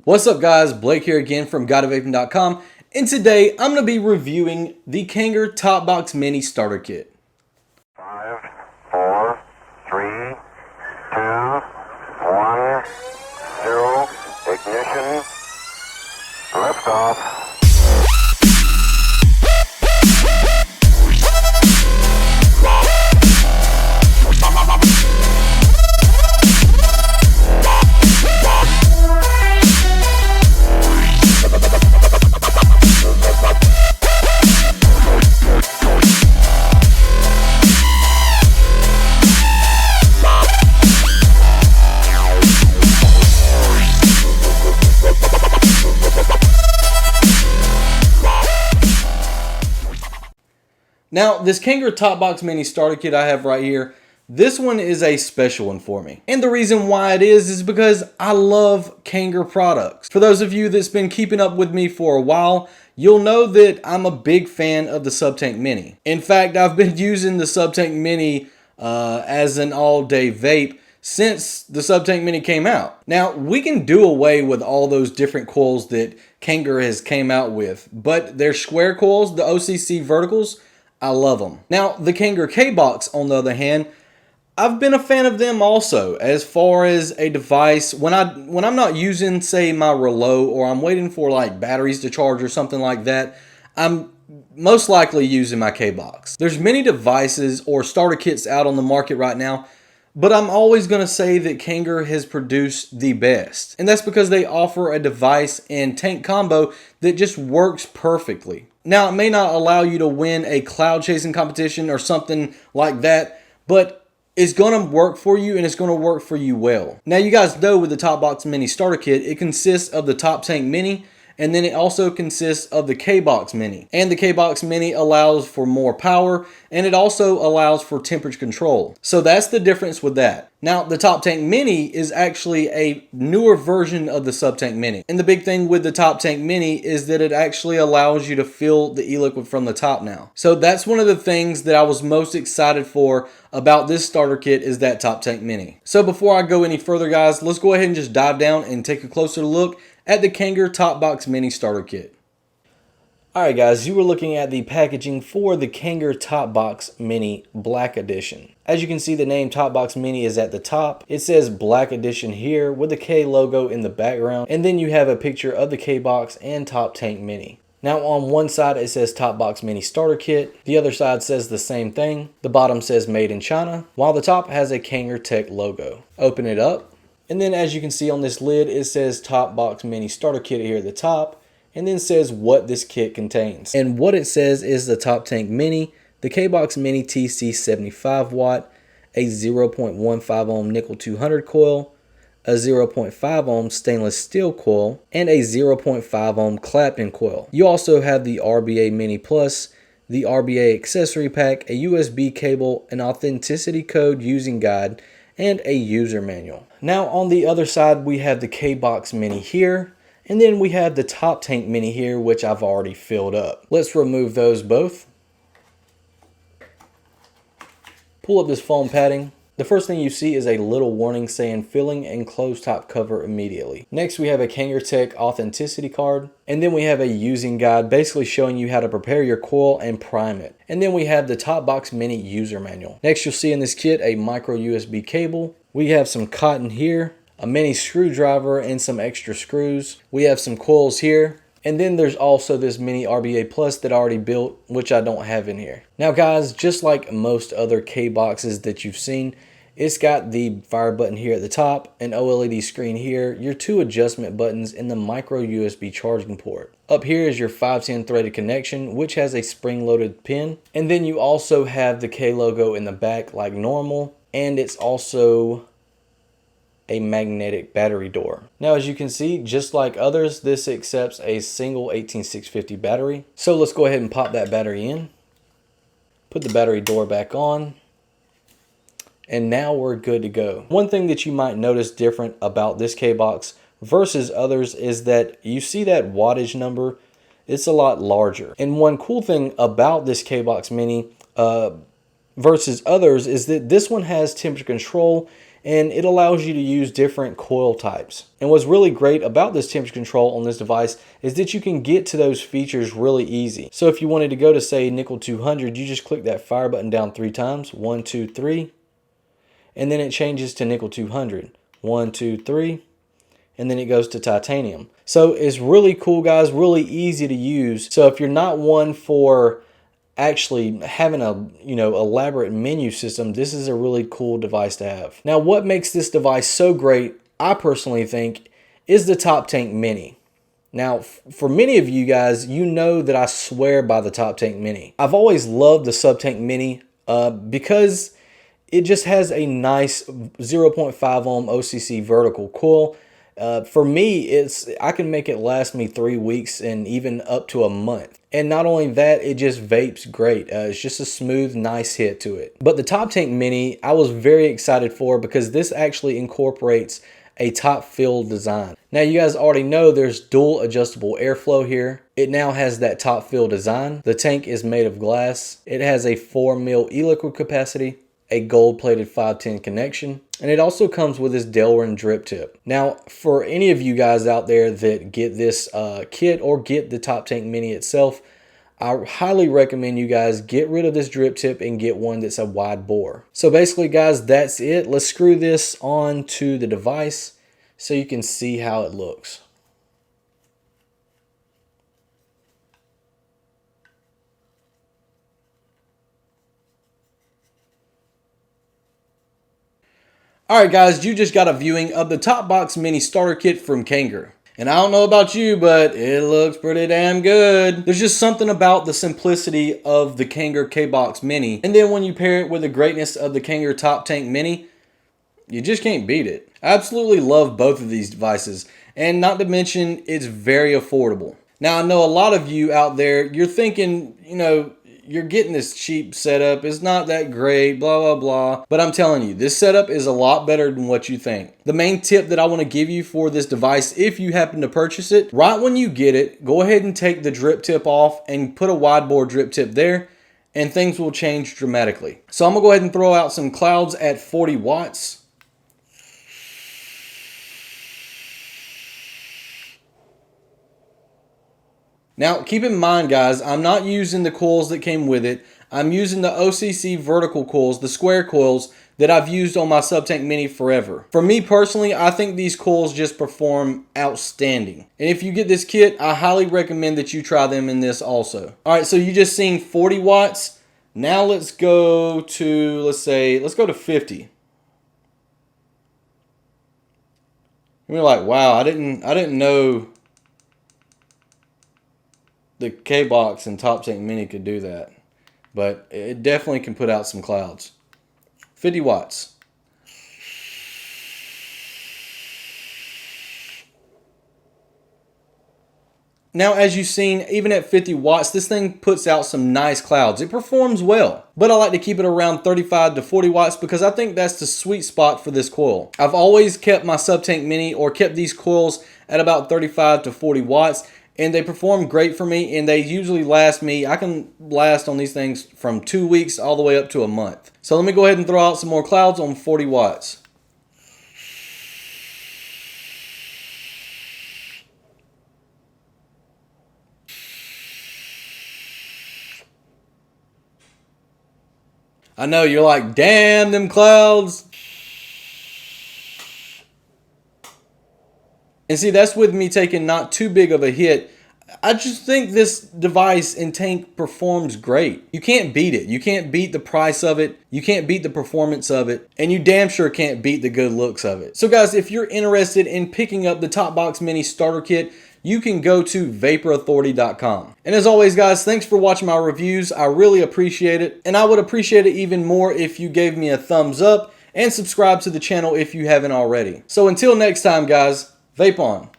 What's up guys, Blake here again from GuideToVaping.com, and today I'm going to be reviewing the Kanger TopBox Mini Starter Kit. 5, 4, 3, 2, 1, 0, ignition, liftoff. Now, this Kanger TopBox Mini Starter Kit I have right here, this one is a special one for me. And the reason why it is because I love Kanger products. For those of you that's been keeping up with me for a while, you'll know that I'm a big fan of the SubTank Mini. In fact, I've been using the SubTank Mini as an all-day vape since the SubTank Mini came out. Now, we can do away with all those different coils that Kanger has came out with, but their square coils, the OCC verticals, I love them. Now, the Kanger K-Box, on the other hand, I've been a fan of them also as far as a device. When I'm not using, say, my Relo, or I'm waiting for like batteries to charge or something like that, I'm most likely using my K-Box. There's many devices or starter kits out on the market right now, but I'm always going to say that Kanger has produced the best. And that's because they offer a device and tank combo that just works perfectly. Now, it may not allow you to win a cloud chasing competition or something like that, but it's going to work for you, and it's going to work for you well. Now, you guys know with the TopBox Mini Starter Kit, it consists of the Top Tank Mini, and then it also consists of the K-Box Mini. And the K-Box Mini allows for more power, and it also allows for temperature control. So that's the difference with that. Now, the Top Tank Mini is actually a newer version of the SubTank Mini. And the big thing with the Top Tank Mini is that it actually allows you to fill the e-liquid from the top now. So that's one of the things that I was most excited for about this starter kit, is that Top Tank Mini. So before I go any further, guys, let's go ahead and just dive down and take a closer look at the Kanger TopBox Mini Starter Kit. Alright guys, you were looking at the packaging for the Kanger TopBox Mini Black Edition. As you can see, the name TopBox Mini is at the top. It says Black Edition here with the K logo in the background, and then you have a picture of the K-Box and Top Tank Mini. Now on one side it says TopBox Mini Starter Kit, the other side says the same thing. The bottom says Made in China, while the top has a Kanger Tech logo. Open it up, and then as you can see on this lid, it says TopBox Mini Starter Kit here at the top, and then says what this kit contains. And what it says is the Top Tank Mini, the K-Box Mini TC 75 watt, a 0.15 ohm nickel 200 coil, a 0.5 ohm stainless steel coil, and a 0.5 ohm clap-in coil. You also have the RBA Mini Plus, the RBA accessory pack, a USB cable, an authenticity code using guide, and a user manual. Now on the other side we have the K-Box Mini here, and then we have the Top Tank Mini here, which I've already filled up. Let's remove those both. Pull up this foam padding. The first thing you see is a little warning saying filling and close top cover immediately. Next we have a Kanger Tech authenticity card, and then we have a using guide basically showing you how to prepare your coil and prime it. And then we have the TopBox Mini user manual. Next you'll see in this kit a micro USB cable. We have some cotton here, a mini screwdriver, and some extra screws. We have some coils here. And then there's also this mini RBA Plus that I already built, which I don't have in here. Now guys, just like most other K-Boxes that you've seen, it's got the fire button here at the top, an OLED screen here, your two adjustment buttons, and the micro USB charging port. Up here is your 510 threaded connection, which has a spring-loaded pin. And then you also have the K logo in the back like normal, and it's also a magnetic battery door. Now as you can see, just like others, this accepts a single 18650 battery. So let's go ahead and pop that battery in. Put the battery door back on. And now we're good to go. One thing that you might notice different about this K-Box versus others is that you see that wattage number, it's a lot larger. And one cool thing about this K-Box Mini versus others is that this one has temperature control and it allows you to use different coil types. And what's really great about this temperature control on this device is that you can get to those features really easy. So if you wanted to go to, say, nickel 200, you just click that fire button down 3 times, 1, 2, 3, and then it changes to nickel 200, 1, 2, 3, and then it goes to titanium. So it's really cool, guys, really easy to use. So if you're not one for actually having a elaborate menu system, this is a really cool device to have. Now, what makes this device so great, I personally think, is the Top Tank Mini. Now, for many of you guys, you know that I swear by the Top Tank Mini. I've always loved the Sub Tank Mini because it just has a nice 0.5 ohm OCC vertical coil. For me, I can make it last me 3 weeks and even up to a month. And not only that, it just vapes great. It's just a smooth, nice hit to it. But the Top Tank Mini, I was very excited for because this actually incorporates a top fill design. Now, you guys already know there's dual adjustable airflow here. It now has that top fill design. The tank is made of glass. It has a 4 mil e-liquid capacity, a gold-plated 510 connection, and it also comes with this Delrin drip tip. Now, for any of you guys out there that get this kit or get the Top Tank Mini itself, I highly recommend you guys get rid of this drip tip and get one that's a wide bore. So basically, guys, that's it. Let's screw this onto the device so you can see how it looks. Alright guys, you just got a viewing of the TopBox Mini Starter Kit from Kanger. And I don't know about you, but it looks pretty damn good. There's just something about the simplicity of the Kanger K-Box Mini. And then when you pair it with the greatness of the Kanger Top Tank Mini, you just can't beat it. I absolutely love both of these devices. And not to mention, it's very affordable. Now, I know a lot of you out there, you're thinking, you're getting this cheap setup. It's not that great, blah, blah, blah. But I'm telling you, this setup is a lot better than what you think. The main tip that I want to give you for this device, if you happen to purchase it, right when you get it, go ahead and take the drip tip off and put a wide bore drip tip there, and things will change dramatically. So I'm going to go ahead and throw out some clouds at 40 watts. Now, keep in mind, guys, I'm not using the coils that came with it. I'm using the OCC vertical coils, the square coils, that I've used on my Sub Tank Mini forever. For me personally, I think these coils just perform outstanding. And if you get this kit, I highly recommend that you try them in this also. All right, so you just seen 40 watts. Now let's go to, let's go to 50. And we're like, wow, I didn't know the K-Box and Top Tank Mini could do that. But it definitely can put out some clouds. 50 watts. Now, as you've seen, even at 50 watts, this thing puts out some nice clouds. It performs well, but I like to keep it around 35 to 40 watts because I think that's the sweet spot for this coil. I've always kept my Sub Tank Mini or kept these coils at about 35 to 40 watts, and they perform great for me, and they usually last me, I can last on these things from 2 weeks all the way up to a month. So let me go ahead and throw out some more clouds on 40 watts. I know you're like, damn them clouds. And see, that's with me taking not too big of a hit. I just think this device and tank performs great. You can't beat it. You can't beat the price of it. You can't beat the performance of it. And you damn sure can't beat the good looks of it. So guys, if you're interested in picking up the TopBox Mini Starter Kit, you can go to vaporauthority.com. And as always, guys, thanks for watching my reviews. I really appreciate it. And I would appreciate it even more if you gave me a thumbs up and subscribe to the channel if you haven't already. So until next time, guys, vape on.